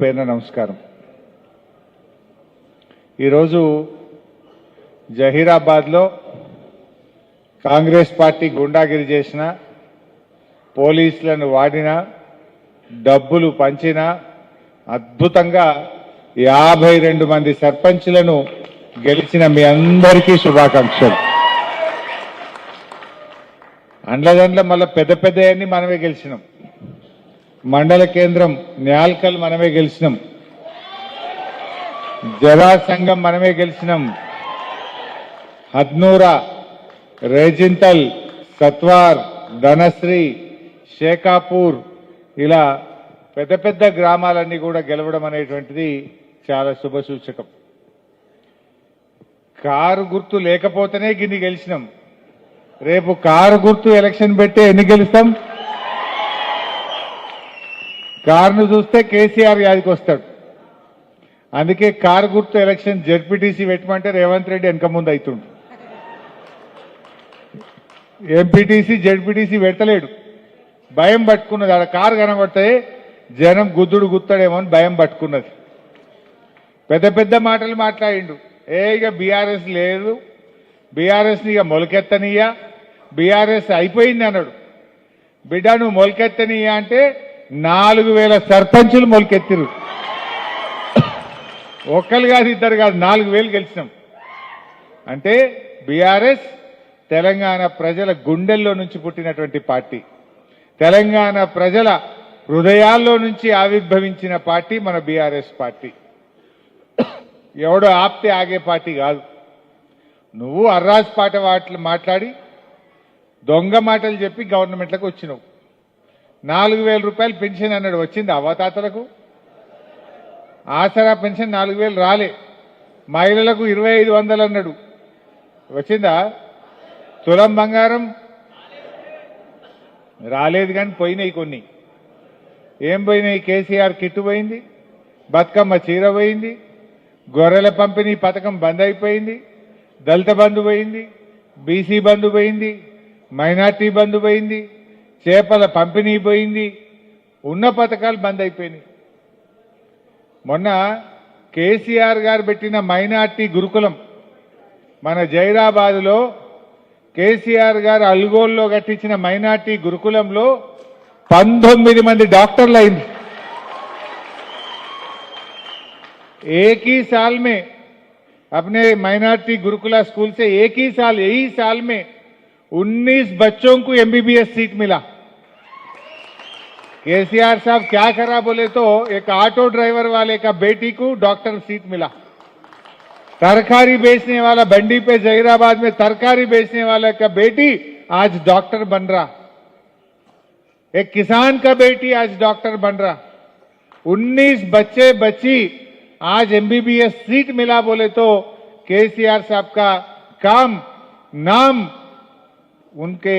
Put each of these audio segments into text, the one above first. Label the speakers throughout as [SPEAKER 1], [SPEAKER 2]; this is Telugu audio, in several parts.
[SPEAKER 1] పేరున నమస్కారం. ఈరోజు జహీరాబాద్లో కాంగ్రెస్ పార్టీ గుండాగిరి చేసిన, పోలీసులను వాడిన, డబ్బులు పంచిన, అద్భుతంగా 52 మంది సర్పంచ్లను గెలిచిన మీ అందరికీ శుభాకాంక్షలు. అండ్లదండ్ల మళ్ళీ పెద్ద పెద్దయన్ని మనమే గెలిచినాం. మండల కేంద్రం న్యాల్కల్ మనమే గెలిచినాం, జరా సంఘం మనమే గెలిచినాం, హద్నూరా, రేజింతల్, సత్వార్, ధనశ్రీ, షేకాపూర్, ఇలా పెద్ద పెద్ద గ్రామాలన్నీ కూడా గెలవడం అనేటువంటిది చాలా శుభసూచకం. కారు గుర్తు లేకపోతేనే గిన్ని గెలిచినాం. రేపు కారు గుర్తు ఎలక్షన్ పెట్టి ఎన్ని గెలుస్తాం? కారును చూస్తే కేసీఆర్ యాదికి వస్తాడు. అందుకే కారు గుర్తు ఎలక్షన్ జెడ్పీటీసీ పెట్టమంటే రేవంత్ రెడ్డి వెనక ముందు అవుతుండు. ఎంపీటీసీ జెడ్పీటీసీ పెట్టలేడు, భయం పట్టుకున్నది. ఆడ కారు కనబడితే జనం గుద్దుడు గుత్తాడేమో అని భయం పట్టుకున్నది. పెద్ద పెద్ద మాటలు మాట్లాడిండు. ఇక బీఆర్ఎస్ లేదు, బీఆర్ఎస్ని ఇక మొలకెత్తనీయా, బీఆర్ఎస్ అయిపోయింది అన్నాడు. బిడ్డ నువ్వు మొలకెత్తనీయా అంటే 4000 సర్పంచులు మొలకెత్తిరు. ఒక్కరు కాదు, ఇద్దరు కాదు, 4000 గెలిచినాం. అంటే బీఆర్ఎస్ తెలంగాణ ప్రజల గుండెల్లో నుంచి పుట్టినటువంటి పార్టీ, తెలంగాణ ప్రజల హృదయాల్లో నుంచి ఆవిర్భవించిన పార్టీ మన బీఆర్ఎస్ పార్టీ. ఎవడో ఆప్తే ఆగే పార్టీ కాదు. నువ్వు అర్రాజ్ పాట మాట్లాడి దొంగ మాటలు చెప్పి గవర్నమెంట్లకు వచ్చినావు. 4000 రూపాయలు పెన్షన్ అన్నాడు, వచ్చింది అవ్వతాతలకు? ఆసరా పెన్షన్ 4000 రాలే. మహిళలకు 2500 అన్నాడు, వచ్చిందా? తులం బంగారం రాలేదు, కానీ పోయినాయి కొన్ని. ఏం పోయినాయి? కేసీఆర్ కిట్టు పోయింది, బతుకమ్మ చీర పోయింది, గొర్రెల పంపిణీ పథకం బంద్ అయిపోయింది, దళిత బంధు పోయింది, బీసీ బంధు పోయింది, మైనార్టీ బంధు పోయింది, చేపల పంపిణీ పోయింది, ఉన్న పథకాలు బంద్ అయిపోయినాయి. మొన్న కేసీఆర్ గారు పెట్టిన మైనార్టీ గురుకులం మన జైరాబాద్లో, కేసీఆర్ గారు అల్గోల్లో కట్టించిన మైనార్టీ గురుకులంలో 19 మంది డాక్టర్లు అయింది. एक ही साल में अपने माइनॉरिटी गुरुकुला स्कूल से यही साल में 19 बच्चों को एमबीबीएस सीट मिला. केसीआर साहब क्या करा बोले तो एक ऑटो ड्राइवर वाले का बेटी को डॉक्टर सीट मिला. तरकारी बेचने वाला बंडी पे जहीराबाद में तरकारी बेचने वाला का बेटी आज डॉक्टर बन रहा. एक किसान का बेटी आज डॉक्टर बन रहा. 19 बच्चे बच्ची आज एमबीबीएस सीट मिला बोले तो केसीआर साहब का काम, नाम उनके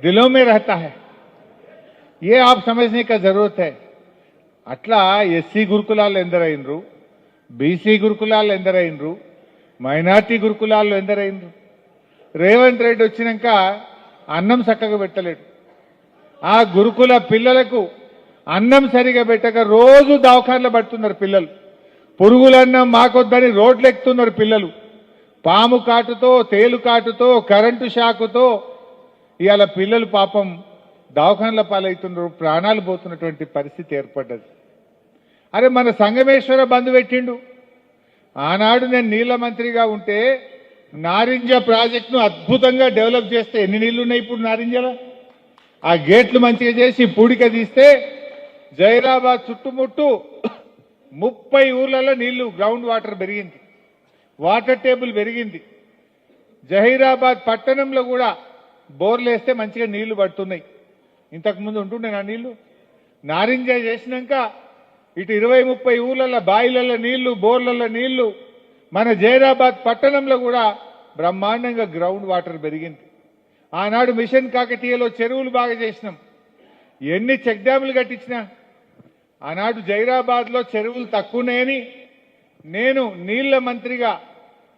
[SPEAKER 1] दिलों में रहता है. ये आप समझने का जरूरत है. అట్లా ఎస్సీ గురుకులాలు ఎందరైనరు, బీసీ గురుకులాలు ఎందరైనరు, మైనార్టీ గురుకులాల్లో ఎందరైనరు. రేవంత్ రెడ్డి వచ్చినాక అన్నం చక్కగా పెట్టలేడు. ఆ గురుకుల పిల్లలకు అన్నం సరిగా పెట్టక రోజు దవాఖానలో పడుతున్నారు పిల్లలు. పురుగులన్నం మాకొద్దని రోడ్లు ఎక్కుతున్నారు పిల్లలు. పాము కాటుతో, తేలు కాటుతో, కరెంటు షాకుతో ఇవాళ పిల్లలు పాపం దవాఖానల పాలవుతున్నారు, ప్రాణాలు పోతున్నటువంటి పరిస్థితి ఏర్పడ్డది. అరే మన సంగమేశ్వర బంధు పెట్టిండు. ఆనాడు నేను నీళ్ల మంత్రిగా ఉంటే నారింజ ప్రాజెక్టును అద్భుతంగా డెవలప్ చేస్తే ఎన్ని నీళ్లున్నాయి ఇప్పుడు నారింజల? ఆ గేట్లు మంచిగా చేసి పూడిక తీస్తే జైరాబాద్ చుట్టుముట్టు 30 ఊర్లలో నీళ్లు, గ్రౌండ్ వాటర్ పెరిగింది, వాటర్ టేబుల్ పెరిగింది. జహీరాబాద్ పట్టణంలో కూడా బోర్లు వేస్తే మంచిగా నీళ్లు పడుతున్నాయి. ఇంతకుముందు ఉంటుండే నా నీళ్లు. నారింజ చేసినాక ఇటు 20-30 ఊర్లలో బాయిలలో నీళ్లు, బోర్లలో నీళ్లు. మన జహీరాబాద్ పట్టణంలో కూడా బ్రహ్మాండంగా గ్రౌండ్ వాటర్ పెరిగింది. ఆనాడు మిషన్ కాకతీయలో చెరువులు బాగా చేసినాం. ఎన్ని చెక్ డ్యాములు కట్టించినా ఆనాడు జైరాబాద్లో చెరువులు తక్కువనేని నేను నీళ్ల మంత్రిగా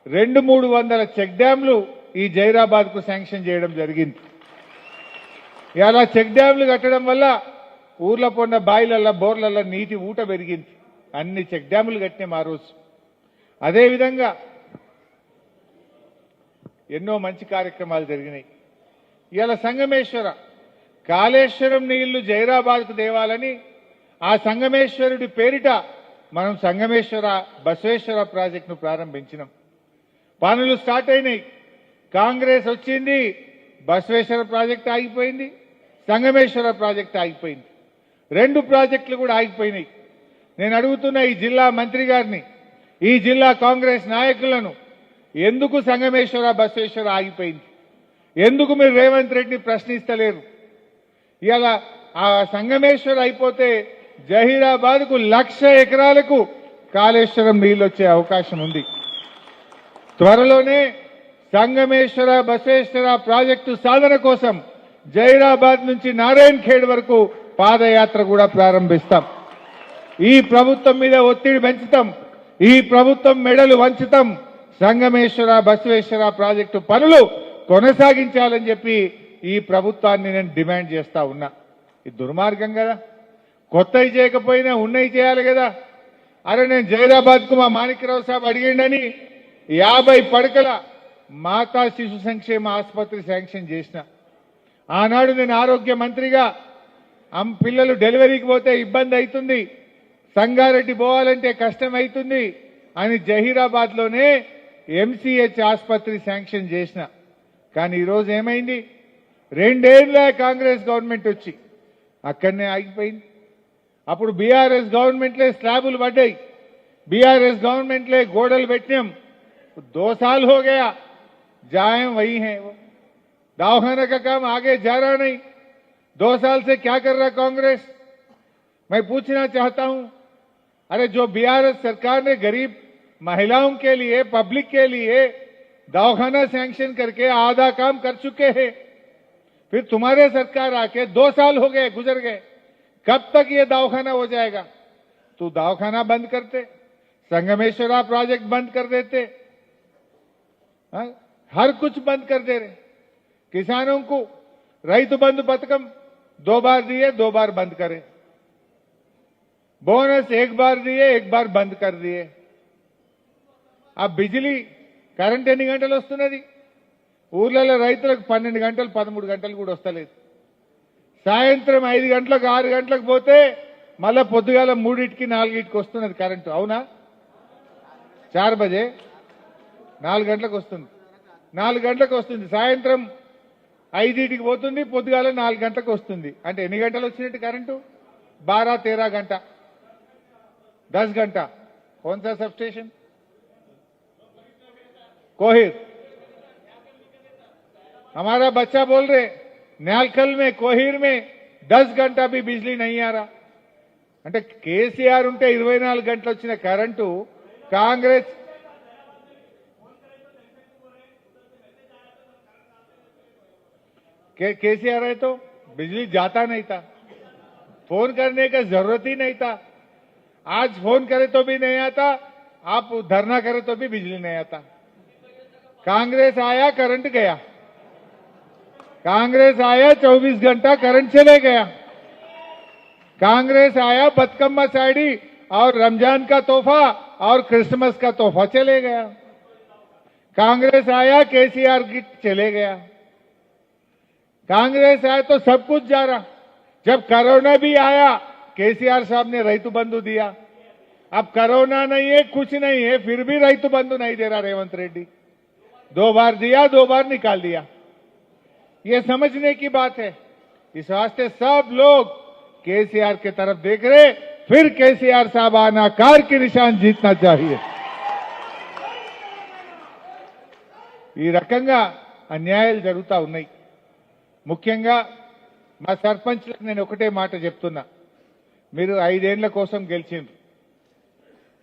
[SPEAKER 1] 200-300 చెక్ డ్యాములు ఈ జైరాబాద్కు శాంక్షన్ చేయడం జరిగింది. ఇలా చెక్ డ్యాములు కట్టడం వల్ల ఊర్లో పొన్న బాయిలల్లో బోర్లలో నీటి ఊట పెరిగింది, అన్ని చెక్ డ్యాములు కట్టినాం ఆ రోజు. అదేవిధంగా ఎన్నో మంచి కార్యక్రమాలు జరిగినాయి. ఇవాళ సంగమేశ్వర కాళేశ్వరం నీళ్లు జైరాబాద్కు దేవాలని ఆ సంగమేశ్వరుడి పేరిట మనం సంగమేశ్వర బసవేశ్వర ప్రాజెక్టును ప్రారంభించినాం. పనులు స్టార్ట్ అయినాయి. కాంగ్రెస్ వచ్చింది, బసవేశ్వర ప్రాజెక్టు ఆగిపోయింది, సంగమేశ్వర ప్రాజెక్టు ఆగిపోయింది. రెండు ప్రాజెక్టులు కూడా ఆగిపోయినాయి. నేను అడుగుతున్న ఈ జిల్లా మంత్రి గారిని, ఈ జిల్లా కాంగ్రెస్ నాయకులను, ఎందుకు సంగమేశ్వర బసవేశ్వర ఆగిపోయింది? ఎందుకు మీరు రేవంత్ రెడ్డిని ప్రశ్నిస్తలేరు? ఇలా ఆ సంగమేశ్వర అయిపోతే జహీరాబాద్కు 1,00,000 ఎకరాలకు కాళేశ్వరం నీళ్ళు వచ్చే అవకాశం ఉంది. త్వరలోనే సంగమేశ్వర బసవేశ్వర ప్రాజెక్టు సాధన కోసం జహీరాబాద్ నుంచి నారాయణ్ ఖేడ్ వరకు పాదయాత్ర కూడా ప్రారంభిస్తాం. ఈ ప్రభుత్వం మీద ఒత్తిడి పెంచుతాం, ఈ ప్రభుత్వం మెడలు వంచుతాం. సంగమేశ్వర బసవేశ్వర ప్రాజెక్టు పనులు కొనసాగించాలని చెప్పి ఈ ప్రభుత్వాన్ని నేను డిమాండ్ చేస్తా ఉన్నా. ఇది దుర్మార్గం కదా. కొత్తవి చేయకపోయినా ఉన్నవి చేయాలి కదా. అరే నేను జైరాబాద్కు మా మాణిక్యరావు సాబ్ అడిగిండని 50 పడకల మాతా శిశు సంక్షేమ ఆసుపత్రి శాంక్షన్ చేసిన. ఆనాడు నేను ఆరోగ్య మంత్రిగా పిల్లలు డెలివరీకి పోతే ఇబ్బంది అవుతుంది, సంగారెడ్డి పోవాలంటే కష్టం అవుతుంది అని జహీరాబాద్లోనే ఎంసీహెచ్ ఆసుపత్రి శాంక్షన్ చేసిన. కానీ ఈరోజు ఏమైంది? 2 ఏళ్ల కాంగ్రెస్ గవర్నమెంట్ వచ్చి అక్కడనే ఆగిపోయింది. అప్పుడు బీఆర్ఎస్ గవర్నమెంట్లే స్లాబులు పడ్డాయి, బీఆర్ఎస్ గవర్నమెంట్లే గోడలు పెట్టినాం. 2 साल हो गया, जाए वही है. वो दवाखाना का काम आगे जा रहा नहीं. 2 साल से क्या कर रहा कांग्रेस? मैं पूछना चाहता हूं, अरे जो बीआरएस सरकार ने गरीब महिलाओं के लिए, पब्लिक के लिए दवाखाना सैंक्शन करके आधा काम कर चुके हैं, फिर तुम्हारे सरकार आके 2 साल हो गए, गुजर गए, कब तक ये दवाखाना हो जाएगा? तो दवाखाना बंद करते, संगमेश्वरा प्रोजेक्ट बंद कर देते, हर कुछ बंद कर दे रहे. किसानों को रैतु बंधु पथकम 2 बार दिए, 2 बार बंद करे. बोनस 1 बार दिए, 1 बार बंद कर दिए. अब बिजली కరెంట్ ఎన్ని గంటలు వస్తున్నది? ఊర్లలో రైతులకు 12 గంటలు 13 గంటలు కూడా వస్తలేదు. సాయంత్రం 5 గంటలకు 6 గంటలకు పోతే మళ్ళా పొద్దుగాల 3కి 4కి వస్తున్నది కరెంటు. అవునా? 4 బజే 4 గంటలకు వస్తుంది, 4 గంటలకు వస్తుంది. సాయంత్రం 5కి పోతుంది, పొద్దుగాల 4 గంటలకు వస్తుంది. అంటే ఎన్ని గంటలు వచ్చినట్టు కరెంటు? 12-13 घंटा, 10 घंटा. कौन सा सब स्टेशन? कोहिर. हमारा बच्चा बोल रहे न्यालखल में, कोहिर में 10 घंटा भी बिजली नहीं आ रहा. అంటే కేసీఆర్ ఉంటే 24 గంటలు వచ్చిన కరెంటు కాంగ్రెస్ केसीआर है तो बिजली जाता नहीं था, फोन करने का जरूरत ही नहीं था. आज फोन करे तो भी नहीं आता, आप धरना करे तो भी बिजली नहीं आता. कांग्रेस आया, करंट गया. कांग्रेस आया, 24 घंटा करंट चले गया. कांग्रेस आया, बतकम्मा साड़ी और रमजान का तोहफा और क्रिसमस का तोहफा चले गया. कांग्रेस आया, केसीआर गिफ्ट चले गया. कांग्रेस आया तो सब कुछ जा रहा. जब कोरोना भी आया, केसीआर साहब ने रैतु बंधु दिया. अब कोरोना नहीं है, कुछ नहीं है, फिर भी रैतु बंधु नहीं दे रहा रेवंत रेड्डी. 2 बार दिया, 2 बार निकाल दिया. ये समझने की बात है. इस वास्ते सब लोग केसीआर के तरफ देख रहे, फिर केसीआर साहब आना कार की निशान जीतना चाहिए. ఈ రకంగా అన్యాయాలు జరుగుతూ ఉన్నాయి. ముఖ్యంగా మా సర్పంచ్లకు నేను ఒకటే మాట చెప్తున్నా, మీరు 5 ఏళ్ల కోసం గెలిచిండ్రు,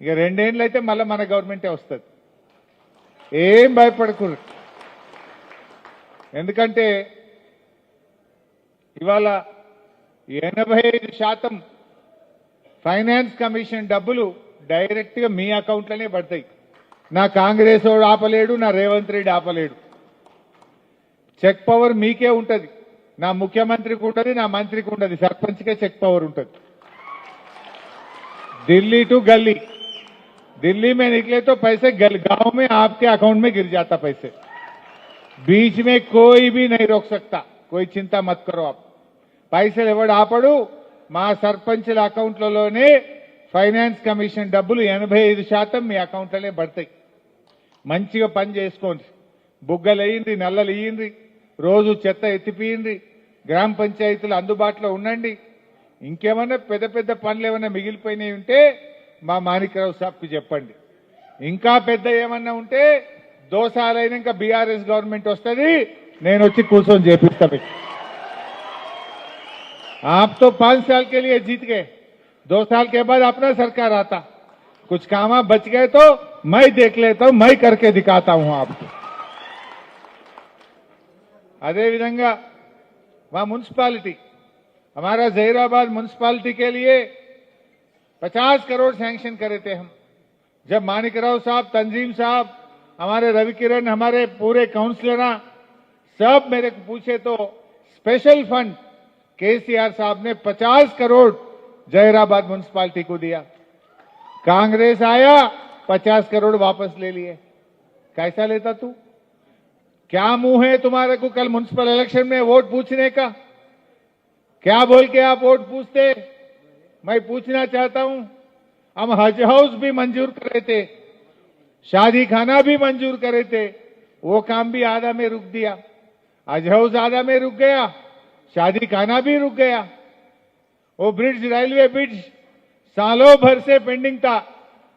[SPEAKER 1] ఇక 2 ఏళ్ళు అయితే మళ్ళీ మన గవర్నమెంటే వస్తుంది. ఏం భయపడకూడదు. ఎందుకంటే ఇవాళ 85% ఫైనాన్స్ కమిషన్ డబ్బులు డైరెక్ట్ గా మీ అకౌంట్లోనే పడతాయి. నా కాంగ్రెస్ వాడు ఆపలేడు, నా రేవంత్ రెడ్డి ఆపలేడు. చెక్ పవర్ మీకే ఉంటది. నా ముఖ్యమంత్రికి ఉంటుంది, నా మంత్రికి ఉంటుంది, సర్పంచ్కే చెక్ పవర్ ఉంటుంది। दिल्ली टू गली, दिल्ली में निकले तो पैसे गांव में आपके अकाउंट में गिर जाता पैसे। बीच में कोई भी नहीं रोक सकता, कोई चिंता मत करो आप। पैसे ఎవడు ఆపడు, మా సర్పంచుల అకౌంట్లలోనే ఫైనాన్స్ కమిషన్ డబ్బులు 85% మీ అకౌంట్లనే పడతాయి। మంచిగా పని చేసుకోండి, బుగ్గలు వేయండి, నల్లలు వేయండి, రోజు చెత్త ఎత్తిపియండి, గ్రామ పంచాయతీలు అందుబాటులో ఉండండి। ఇంకేమన్నా పెద్ద పెద్ద పనులు ఏమన్నా మిగిలిపోయినాయి ఉంటే మా మాణిక్రావు సాబ్కి చెప్పండి। ఇంకా పెద్ద ఏమన్నా ఉంటే 2 సార్లైనాక బీఆర్ఎస్ గవర్నమెంట్ వస్తుంది, నేను వచ్చి కూర్చొని చేపిస్తా। आप तो 5 साल के लिए जीत गए, 2 साल के बाद अपना सरकार आता, कुछ काम बच गए तो मैं देख लेता हूं, मैं करके दिखाता हूं आपको। अदे विधंगा वहां म्युनिसिपालिटी, हमारा जहीराबाद म्युनिसिपालिटी के लिए 50 करोड़ सैंक्शन करे थे हम। जब माणिकराव साहब, तंजीम साहब, हमारे रवि किरण, हमारे पूरे काउंसिलर सब मेरे को पूछे तो स्पेशल फंड केसीआर साहब ने 50 करोड़ जहीराबाद म्युनिसिपालिटी को दिया। कांग्रेस आया, 50 करोड़ वापस ले लिए। कैसा लेता तू? क्या मुंह है तुम्हारे को कल म्युनिसिपल इलेक्शन में वोट पूछने का? क्या बोल के आप वोट पूछते? मैं पूछना चाहता हूं, हम हज हाउस भी मंजूर करे थे, शादी खाना भी मंजूर करे थे, वो काम भी आधा में रुक दिया। हज हाउस आधा में रुक गया, शादी खाना भी रुक गया। वो ब्रिज, रेलवे ब्रिज सालों भर से पेंडिंग था,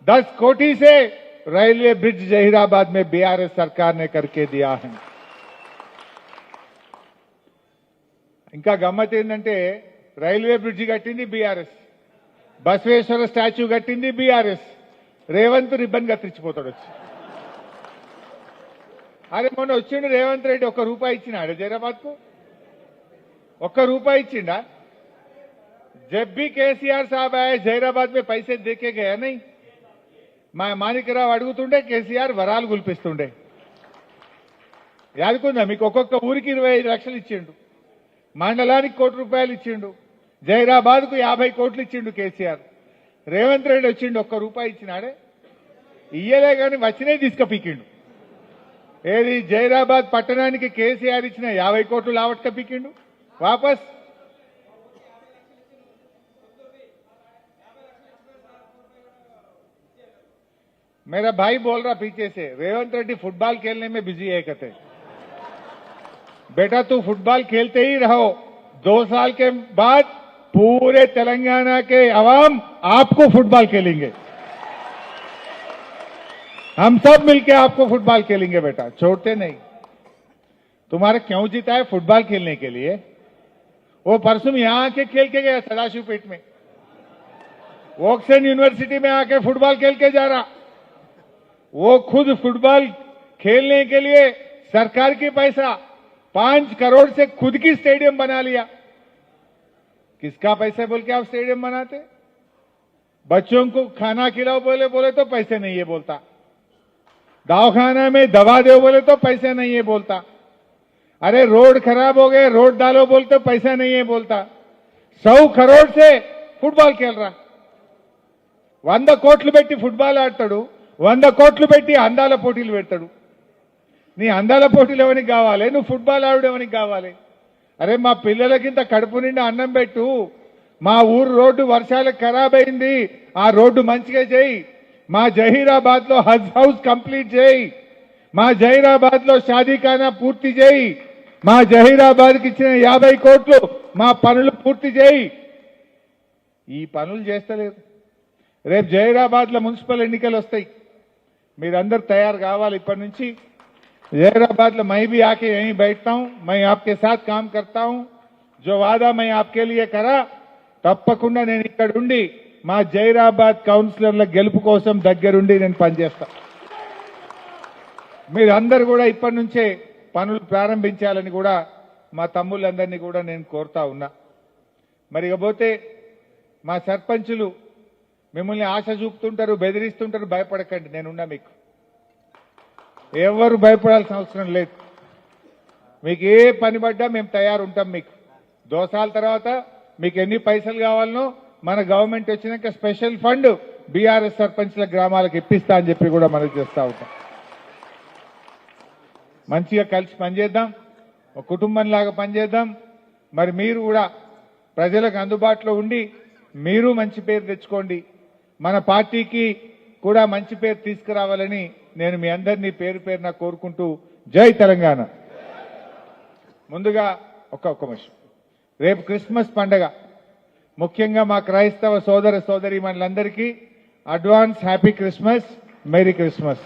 [SPEAKER 1] 10 कोटी से रेलवे ब्रिज जहीराबाद में बीआरएस सरकार ने करके दिया है। ఇంకా గమ్మత్ ఏంటంటే రైల్వే బ్రిడ్జి కట్టింది బీఆర్ఎస్, బసవేశ్వర స్టాచ్యూ కట్టింది బీఆర్ఎస్, రేవంత్ రిబ్బన్ కత్తిరించిపోతాడు వచ్చి। అరే మొన్న వచ్చిండు రేవంత్ రెడ్డి, 1 రూపాయి ఇచ్చినాడు జైరాబాద్ కు? 1 రూపాయి ఇచ్చిండా? जब भी केसीआर साहब आए जहीराबाद में पैसे देके गया नहीं। మా మాణిక్రావు అడుగుతుండే, కేసీఆర్ వరాలు గుల్పిస్తుండే। యాదుకుందా మీకు? ఒక్కొక్క ఊరికి 25 లక్షలు ఇచ్చిండు, మండలానికి 1 కోటి రూపాయలు ఇచ్చిండు, జహీరాబాద్ కు 50 కోట్లు ఇచ్చిండు కేసీఆర్। రేవంత్ రెడ్డి వచ్చిండు, 1 రూపాయి ఇచ్చినాడే? ఇయ్యలే కానీ వచ్చినే తీసుకపోయిండు। ఏది జహీరాబాద్ పట్టణానికి కేసీఆర్ ఇచ్చిన 50 కోట్లు లావట్క పీకిండు వాపస్। मेरा भाई बोल रहा पीछे से, रेवंत रेड्डी फुटबॉल खेलने में बिजी है कहते। बेटा तू फुटबॉल खेलते ही रहो, 2 साल के बाद पूरे तेलंगाना के अवाम आपको फुटबॉल खेलेंगे, हम सब मिलके आपको फुटबॉल खेलेंगे बेटा, छोड़ते नहीं। तुम्हारा क्यों जीता है? फुटबॉल खेलने के लिए। वो परसों यहां आके खेल के गया सदाशिवपेट में, वॉक्सन यूनिवर्सिटी में आके फुटबॉल खेल के जा रहा। वो खुद फुटबॉल खेलने के लिए सरकार की पैसा 5 करोड़ से खुद की स्टेडियम बना लिया। किसका पैसा बोल के आप स्टेडियम बनाते? बच्चों को खाना खिलाओ बोले तो पैसे नहीं है बोलता, दवाखाना में दवा दो बोले तो पैसे नहीं है बोलता, अरे रोड खराब हो गए रोड डालो बोलते तो पैसा नहीं है बोलता। 100 करोड़ से फुटबॉल खेल रहा। 100 కోట్లు పెట్టి ఫుట్బాల్ ఆడతాడు, 100 కోట్లు పెట్టి అందాల పోటీలు పెడతాడు। నీ అందాల పోటీలు ఎవరికి కావాలి? నువ్వు ఫుట్బాల్ ఆడు ఎవరికి కావాలి? అరే మా పిల్లలకింత కడుపు నిండా అన్నం పెట్టు, మా ఊరు రోడ్డు వర్షాలకు ఖరాబ్ అయింది, ఆ రోడ్డు మంచిగా చేయి, మా జహీరాబాద్ లో హజ్ హౌస్ కంప్లీట్ చేయి, మా జహీరాబాద్ లో షాదీఖానా పూర్తి చేయి, మా జహీరాబాద్ కి ఇచ్చిన 50 కోట్లు మా పనులు పూర్తి చేయి। ఈ పనులు చేస్తలేదు। రేపు జహీరాబాద్ లో మున్సిపల్ ఎన్నికలు వస్తాయి, మీరందరూ తయారు కావాలి ఇప్పటి నుంచి। जहीराबाद में मैं भी आके यहीं बैठता हूं, मैं आपके साथ काम करता हूं, जो वादा मैं आपके लिए करा తప్పకుండా నేను ఇక్కడ ఉండి మా జహీరాబాద్ కౌన్సిలర్ల గెలుపు కోసం దగ్గరుండి నేను పనిచేస్తా। మీరందరూ కూడా ఇప్పటి నుంచే పనులు ప్రారంభించాలని కూడా మా తమ్ముళ్ళందరినీ కూడా నేను కోరుతా ఉన్నా। మరి ఇకపోతే మా సర్పంచులు మిమ్మల్ని ఆశ చూపుతుంటారు, బెదిరిస్తుంటారు, భయపడకండి, నేనున్నా మీకు, ఎవరు భయపడాల్సిన అవసరం లేదు। మీకు ఏ పని పడ్డా మేము తయారు ఉంటాం మీకు। దోసాల తర్వాత మీకు ఎన్ని పైసలు కావాలనో మన గవర్నమెంట్ వచ్చినాక స్పెషల్ ఫండ్ బీఆర్ఎస్ సర్పంచ్ల గ్రామాలకు ఇప్పిస్తా అని చెప్పి కూడా మనం చేస్తా ఉంటాం. మంచిగా కలిసి పనిచేద్దాం, ఒక కుటుంబంలాగా పనిచేద్దాం. మరి మీరు కూడా ప్రజలకు అందుబాటులో ఉండి మీరు మంచి పేరు తెచ్చుకోండి. మన పార్టీకి కూడా మంచి పేరు తీసుకురావాలని నేను మీ అందరినీ పేరు పేరున కోరుకుంటూ జై తెలంగాణ. ముందుగా ఒక్క విషయం, రేపు క్రిస్మస్ పండగ, ముఖ్యంగా మా క్రైస్తవ సోదర సోదరీమణులందరికీ advance happy Christmas, merry Christmas.